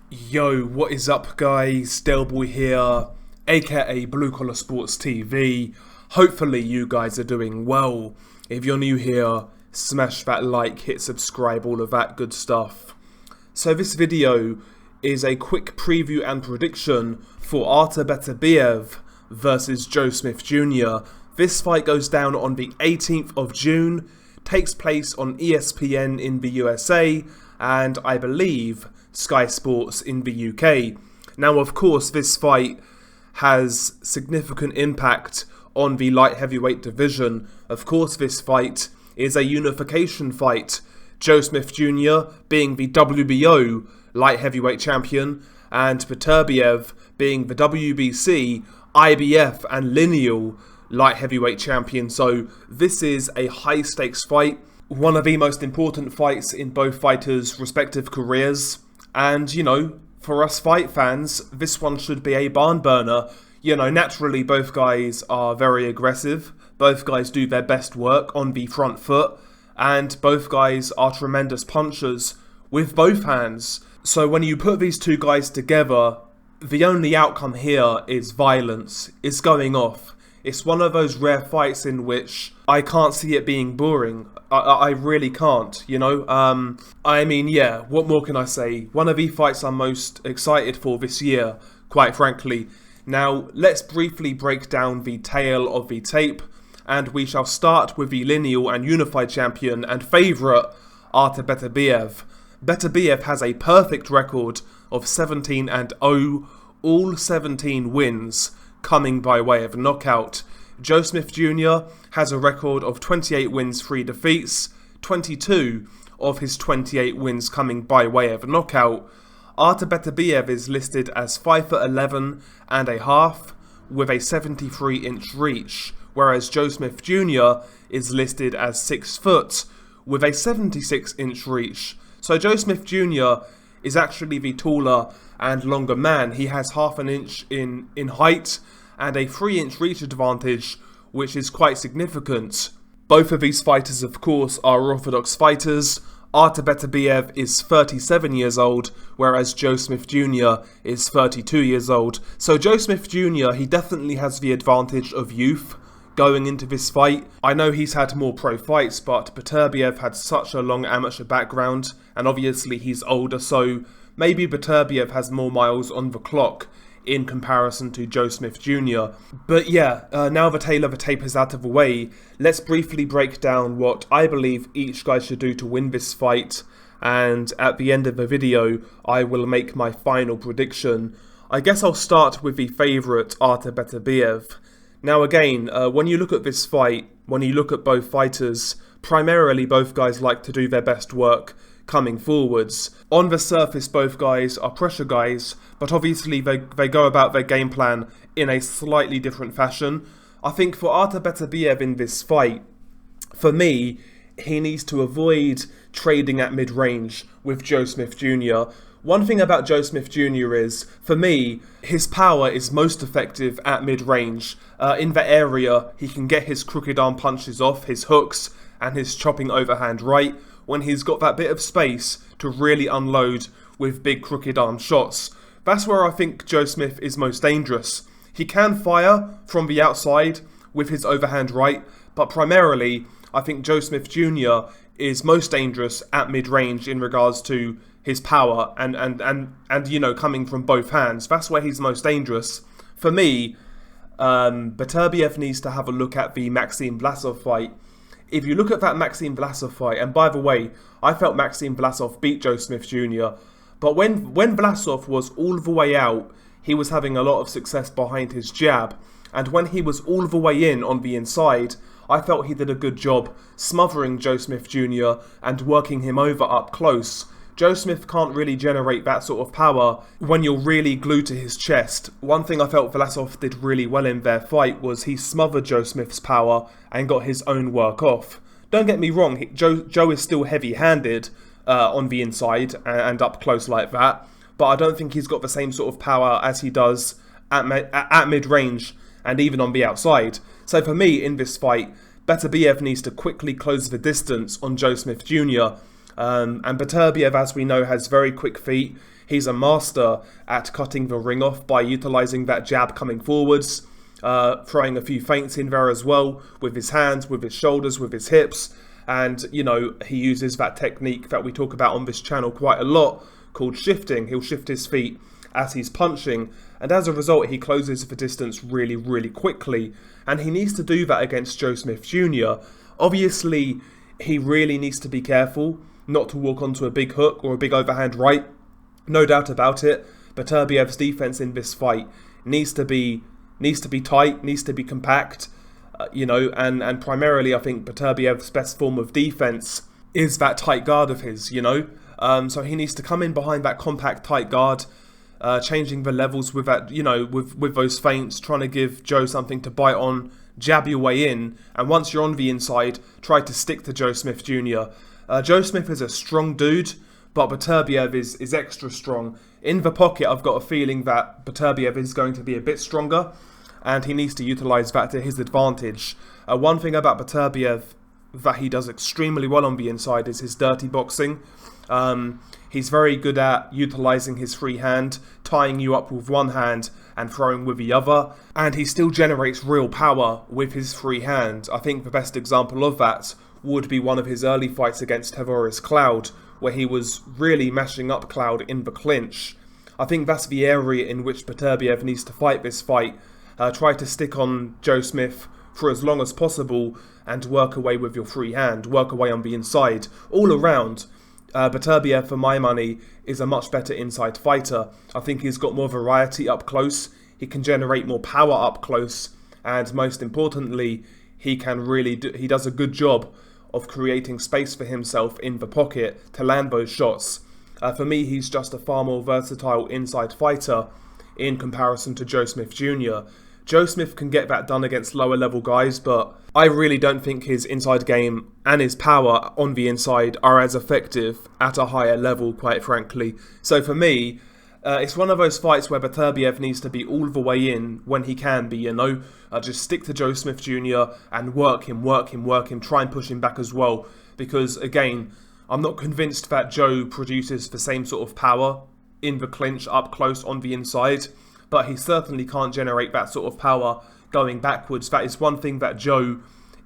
Yo, what is up guys? Delboy here, aka Blue Collar Sports TV. Hopefully you guys are doing well. If you're new here, smash that like, hit subscribe, all of that good stuff. So this video is a quick preview and prediction for Artur Beterbiev versus Joe Smith Jr. This fight goes down on the 18th of June, takes place on ESPN in the USA, and I believe Sky Sports in the UK. Now, of course, this fight has significant impact on the light heavyweight division. Of course, this fight is a unification fight. Joe Smith Jr. being the WBO light heavyweight champion, and Beterbiev being the WBC, IBF, and lineal light heavyweight champion. So this is a high stakes fight, one of the most important fights in both fighters' respective careers. And, you know, for us fight fans, this one should be a barn burner. You know, naturally both guys are very aggressive, both guys do their best work on the front foot, and both guys are tremendous punchers with both hands. So when you put these two guys together, the only outcome here is violence. It's going off. It's one of those rare fights in which I can't see it being boring. I really can't, you know. I mean, yeah, what more can I say? One of the fights I'm most excited for this year, quite frankly. Now, let's briefly break down the tale of the tape, and we shall start with the lineal and unified champion and favourite, Artur Beterbiev. Beterbiev has a perfect record of 17-0, all 17 wins coming by way of knockout. Joe Smith Jr. has a record of 28 wins, 3 defeats, 22 of his 28 wins coming by way of knockout. Artur Beterbiev is listed as 5'11" and a half with a 73-inch reach, whereas Joe Smith Jr. is listed as 6 foot with a 76-inch reach. So Joe Smith Jr. is actually the taller and longer man. He has half an inch in height and a 3-inch reach advantage, which is quite significant. Both of these fighters, of course, are orthodox fighters. Artur Beterbiev is 37 years old, whereas Joe Smith Jr. is 32 years old. So Joe Smith Jr., he definitely has the advantage of youth going into this fight. I know he's had more pro fights, but Beterbiev had such a long amateur background, and obviously he's older, so maybe Beterbiev has more miles on the clock in comparison to Joe Smith Jr. But yeah, now the tale of the tape is out of the way, let's briefly break down what I believe each guy should do to win this fight, and at the end of the video, I will make my final prediction. I guess I'll start with the favourite, Artur Beterbiev. Now again, when you look at this fight, when you look at both fighters, primarily both guys like to do their best work coming forwards. On the surface, both guys are pressure guys, but obviously they go about their game plan in a slightly different fashion. I think for Artur Beterbiev in this fight, for me, he needs to avoid trading at mid-range with Joe Smith Jr. One thing about Joe Smith Jr. is, for me, his power is most effective at mid-range. In that area, he can get his crooked arm punches off, his hooks, and his chopping overhand right, when he's got that bit of space to really unload with big crooked arm shots. That's where I think Joe Smith is most dangerous. He can fire from the outside with his overhand right, but primarily I think Joe Smith Jr. is most dangerous at mid-range in regards to his power and you know, coming from both hands. That's where he's most dangerous. For me, Beterbiev needs to have a look at the Maxim Vlasov fight. If you look at that Maxim Vlasov fight, and by the way, I felt Maxim Vlasov beat Joe Smith Jr., but when Vlasov was all the way out, he was having a lot of success behind his jab, and when he was all the way in on the inside, I felt he did a good job smothering Joe Smith Jr. and working him over up close. Joe Smith can't really generate that sort of power when you're really glued to his chest. One thing I felt Vlasov did really well in their fight was he smothered Joe Smith's power and got his own work off. Don't get me wrong, Joe is still heavy-handed on the inside and up close like that, but I don't think he's got the same sort of power as he does at mid-range and even on the outside. So for me, in this fight, Beterbiev needs to quickly close the distance on Joe Smith Jr. And Beterbiev, as we know, has very quick feet. He's a master at cutting the ring off by utilising that jab coming forwards, throwing a few feints in there as well, with his hands, with his shoulders, with his hips. And, you know, he uses that technique that we talk about on this channel quite a lot, called shifting. He'll shift his feet as he's punching, and as a result he closes the distance really, really quickly, and he needs to do that against Joe Smith Jr. Obviously, he really needs to be careful not to walk onto a big hook or a big overhand right, no doubt about it. Beterbiev's defense in this fight needs to be tight, needs to be compact, and primarily I think Beterbiev's best form of defense is that tight guard of his, so he needs to come in behind that compact tight guard, changing the levels with that, with those feints, trying to give Joe something to bite on, jab your way in, and once you're on the inside, try to stick to Joe Smith Jr. Joe Smith is a strong dude, but Beterbiev is extra strong. In the pocket, I've got a feeling that Beterbiev is going to be a bit stronger, and he needs to utilise that to his advantage. One thing about Beterbiev that he does extremely well on the inside is his dirty boxing. He's very good at utilising his free hand, tying you up with one hand and throwing with the other, and he still generates real power with his free hand. I think the best example of that would be one of his early fights against Tavoris Cloud, where he was really mashing up Cloud in the clinch. I think that's the area in which Beterbiev needs to fight this fight. Try to stick on Joe Smith for as long as possible and work away with your free hand, work away on the inside. All around, Beterbiev, for my money, is a much better inside fighter. I think he's got more variety up close, he can generate more power up close, and most importantly, he does a good job of creating space for himself in the pocket to land those shots. For me, he's just a far more versatile inside fighter in comparison to Joe Smith Jr. Joe Smith can get that done against lower level guys, but I really don't think his inside game and his power on the inside are as effective at a higher level, quite frankly. So for me, it's one of those fights where Beterbiev needs to be all the way in when he can be, just stick to Joe Smith Jr. and work him, try and push him back as well. Because again, I'm not convinced that Joe produces the same sort of power in the clinch up close on the inside, but he certainly can't generate that sort of power going backwards. That is one thing that Joe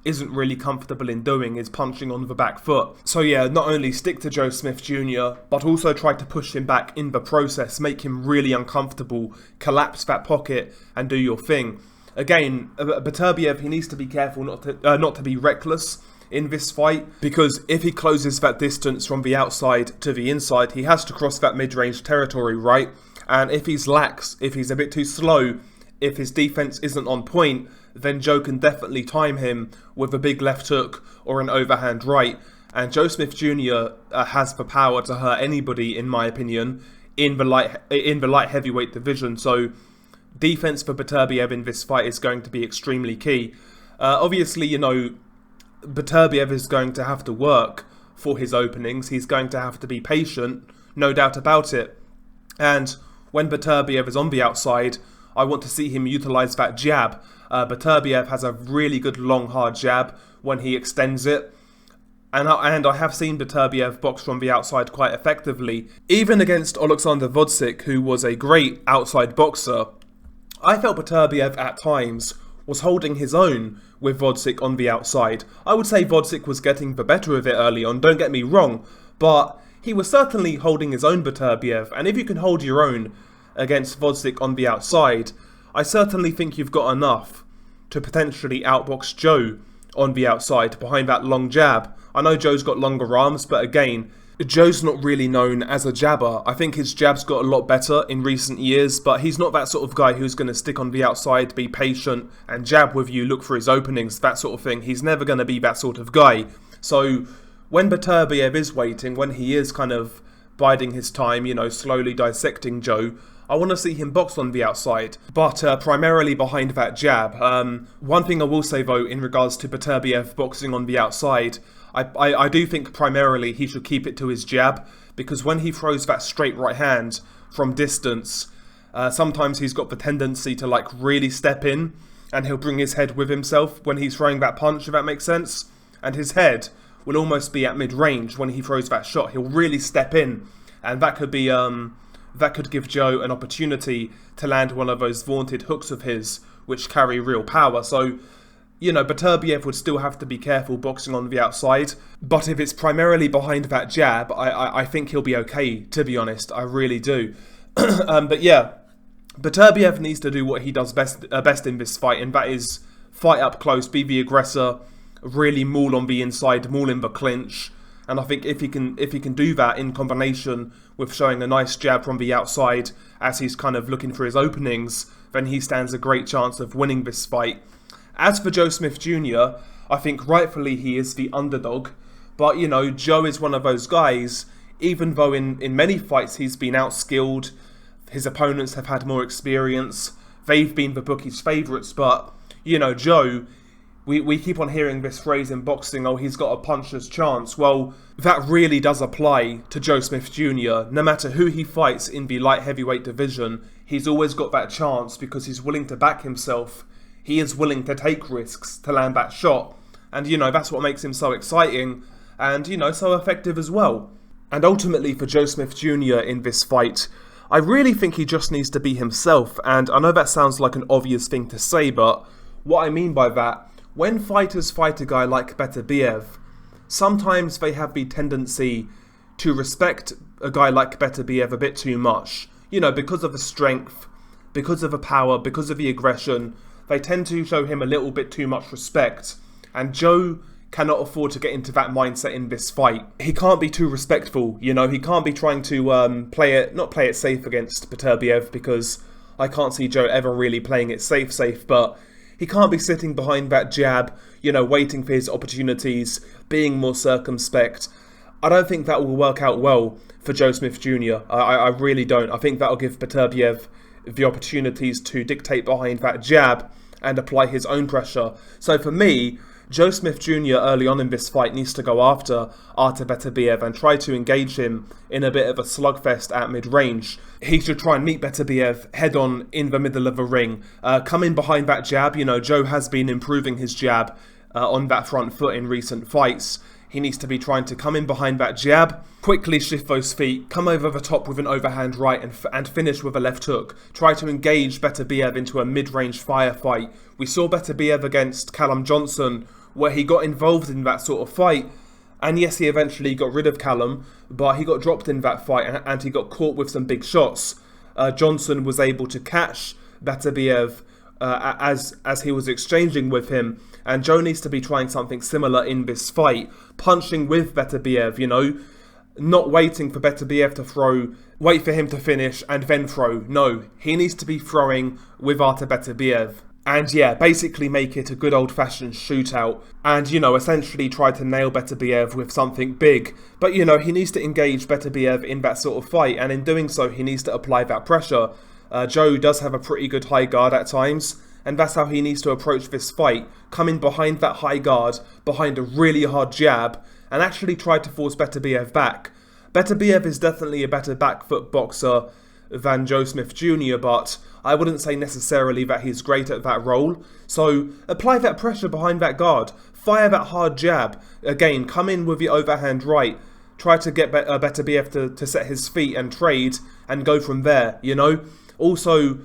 isn't really comfortable in doing, is punching on the back foot. So yeah, not only stick to Joe Smith Jr., but also try to push him back in the process, make him really uncomfortable, collapse that pocket and do your thing. Again, Beterbiev, he needs to be careful not to be reckless in this fight, because if he closes that distance from the outside to the inside, he has to cross that mid-range territory, right? And if he's lax, if he's a bit too slow, if his defense isn't on point, then Joe can definitely time him with a big left hook or an overhand right. And Joe Smith Jr. Has the power to hurt anybody, in my opinion, in the light heavyweight division. So defense for Beterbiev in this fight is going to be extremely key. Obviously, Beterbiev is going to have to work for his openings. He's going to have to be patient, no doubt about it. And when Beterbiev is on the outside, I want to see him utilise that jab. Beterbiev has a really good long hard jab when he extends it. And I have seen Beterbiev box from the outside quite effectively. Even against Alexander Vodzik, who was a great outside boxer, I felt Beterbiev at times was holding his own with Vodzik on the outside. I would say Vodzik was getting the better of it early on, don't get me wrong, but he was certainly holding his own, Beterbiev, and if you can hold your own against Vodzik on the outside, I certainly think you've got enough to potentially outbox Joe on the outside behind that long jab. I know Joe's got longer arms, but again, Joe's not really known as a jabber. I think his jab's got a lot better in recent years, but he's not that sort of guy who's going to stick on the outside, be patient, and jab with you, look for his openings, that sort of thing. He's never going to be that sort of guy. So when Beterbiev is waiting, when he is kind of biding his time, slowly dissecting Joe, I want to see him box on the outside, but primarily behind that jab. One thing I will say though, in regards to Beterbiev boxing on the outside, I do think primarily he should keep it to his jab, because when he throws that straight right hand from distance, sometimes he's got the tendency to really step in, and he'll bring his head with himself when he's throwing that punch, if that makes sense. And his head will almost be at mid-range when he throws that shot. He'll really step in, and that could be that could give Joe an opportunity to land one of those vaunted hooks of his, which carry real power. So, you know, Beterbiev would still have to be careful boxing on the outside. But if it's primarily behind that jab, I think he'll be okay, to be honest. I really do. But yeah, Beterbiev needs to do what he does best in this fight, and that is fight up close, be the aggressor, really maul on the inside, maul in the clinch. And I think if he can do that in combination with showing a nice jab from the outside as he's kind of looking for his openings, then he stands a great chance of winning this fight. As for Joe Smith Jr., I think rightfully he is the underdog. But, you know, Joe is one of those guys, even though in many fights he's been outskilled, his opponents have had more experience, they've been the bookies' favourites, but, you know, Joe, we keep on hearing this phrase in boxing, oh, he's got a puncher's chance. Well, that really does apply to Joe Smith Jr. No matter who he fights in the light heavyweight division, he's always got that chance because he's willing to back himself. He is willing to take risks to land that shot. And, you know, that's what makes him so exciting and, you know, so effective as well. And ultimately for Joe Smith Jr. in this fight, I really think he just needs to be himself. And I know that sounds like an obvious thing to say, but what I mean by that, when fighters fight a guy like Beterbiev, sometimes they have the tendency to respect a guy like Beterbiev a bit too much. You know, because of the strength, because of the power, because of the aggression, they tend to show him a little bit too much respect. And Joe cannot afford to get into that mindset in this fight. He can't be too respectful, you know, he can't be trying to not play it safe against Beterbiev, because I can't see Joe ever really playing it safe, but he can't be sitting behind that jab, you know, waiting for his opportunities, being more circumspect. I don't think that will work out well for Joe Smith Jr. I really don't. I think that'll give Beterbiev the opportunities to dictate behind that jab and apply his own pressure. So for me, Joe Smith Jr. early on in this fight needs to go after Artur Beterbiev and try to engage him in a bit of a slugfest at mid-range. He should try and meet Beterbiev head-on in the middle of the ring. Come in behind that jab. You know, Joe has been improving his jab on that front foot in recent fights. He needs to be trying to come in behind that jab, quickly shift those feet, come over the top with an overhand right and finish with a left hook. Try to engage Beterbiev into a mid-range firefight. We saw Beterbiev against Callum Johnson, where he got involved in that sort of fight. And yes, he eventually got rid of Callum, but he got dropped in that fight and he got caught with some big shots. Johnson was able to catch Beterbiev as he was exchanging with him. And Joe needs to be trying something similar in this fight. Punching with Beterbiev, you know. Not waiting for Beterbiev to throw, wait for him to finish and then throw. No, he needs to be throwing with Artur Beterbiev. And yeah, basically make it a good old-fashioned shootout. And, you know, essentially try to nail Beterbiev with something big. But, you know, he needs to engage Beterbiev in that sort of fight. And in doing so, he needs to apply that pressure. Joe does have a pretty good high guard at times. And that's how he needs to approach this fight. Come in behind that high guard, behind a really hard jab, and actually try to force Beterbiev back. Beterbiev is definitely a better back foot boxer than Joe Smith Jr., but I wouldn't say necessarily that he's great at that role. So apply that pressure behind that guard, fire that hard jab, again, come in with the overhand right, try to get Beterbiev to set his feet and trade, and go from there, you know. Also,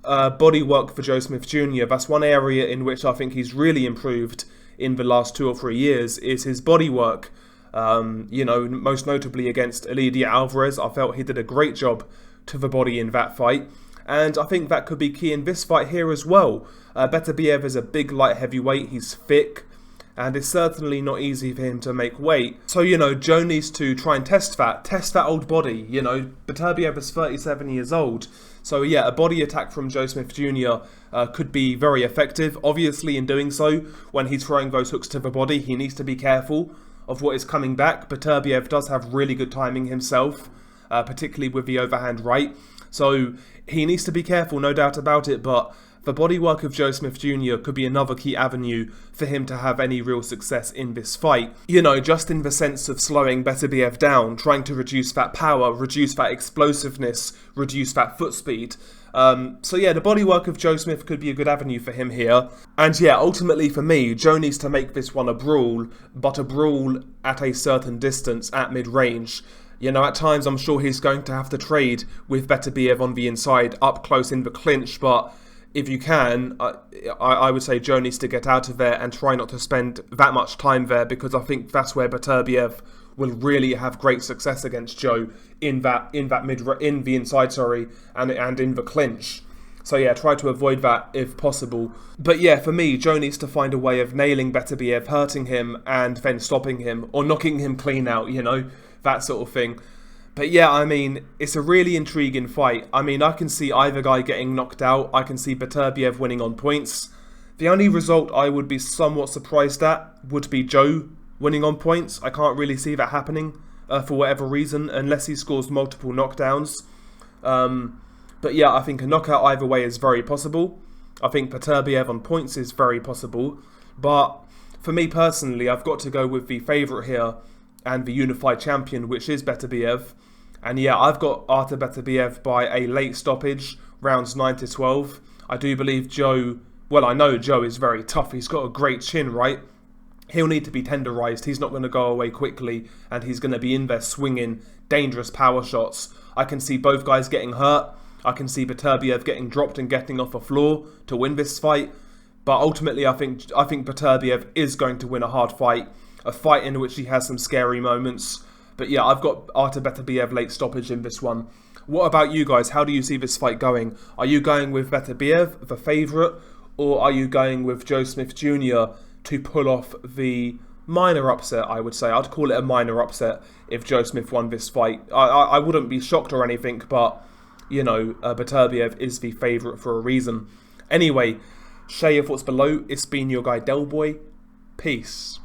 body work for Joe Smith Jr., that's one area in which I think he's really improved in the last 2 or 3 years, is his body work. You know, most notably against Elidia Alvarez, I felt he did a great job to the body in that fight, and I think that could be key in this fight here as well. Beterbiev is a big light heavyweight, he's thick, and it's certainly not easy for him to make weight. So, you know, Joe needs to try and test that old body. You know, Beterbiev is 37 years old, so yeah, a body attack from Joe Smith Jr. Could be very effective. Obviously, in doing so, when he's throwing those hooks to the body, he needs to be careful of what is coming back. Beterbiev does have really good timing himself, particularly with the overhand right. So he needs to be careful, no doubt about it, but the bodywork of Joe Smith Jr. could be another key avenue for him to have any real success in this fight. You know, just in the sense of slowing Beterbiev down, trying to reduce that power, reduce that explosiveness, reduce that foot speed. So yeah, the bodywork of Joe Smith could be a good avenue for him here. And yeah, ultimately for me, Joe needs to make this one a brawl, but a brawl at a certain distance at mid-range. You know, at times I'm sure he's going to have to trade with Beterbiev on the inside, up close in the clinch, but if you can, I would say Joe needs to get out of there and try not to spend that much time there, because I think that's where Beterbiev will really have great success against Joe in the inside, and in the clinch. So yeah, try to avoid that if possible. But yeah, for me, Joe needs to find a way of nailing Beterbiev, hurting him, and then stopping him, or knocking him clean out, you know, that sort of thing. But yeah, I mean, it's a really intriguing fight. I mean, I can see either guy getting knocked out. I can see Beterbiev winning on points. The only result I would be somewhat surprised at would be Joe winning on points. I can't really see that happening for whatever reason, unless he scores multiple knockdowns. But yeah, I think a knockout either way is very possible. I think Beterbiev on points is very possible. But for me personally, I've got to go with the favourite here and the unified champion, which is Beterbiev. And yeah, I've got Artur Beterbiev by a late stoppage, rounds 9 to 12. I do believe Joe, well, I know Joe is very tough. He's got a great chin, right? He'll need to be tenderised. He's not going to go away quickly, and he's going to be in there swinging dangerous power shots. I can see both guys getting hurt. I can see Beterbiev getting dropped and getting off the floor to win this fight. But ultimately, I think Beterbiev is going to win a hard fight. A fight in which he has some scary moments. But yeah, I've got Artur Beterbiev late stoppage in this one. What about you guys? How do you see this fight going? Are you going with Beterbiev, the favourite? Or are you going with Joe Smith Jr. to pull off the minor upset, I would say? I'd call it a minor upset if Joe Smith won this fight. I wouldn't be shocked or anything, but, you know, Beterbiev is the favourite for a reason. Anyway, share your thoughts below. It's been your guy Delboy. Peace.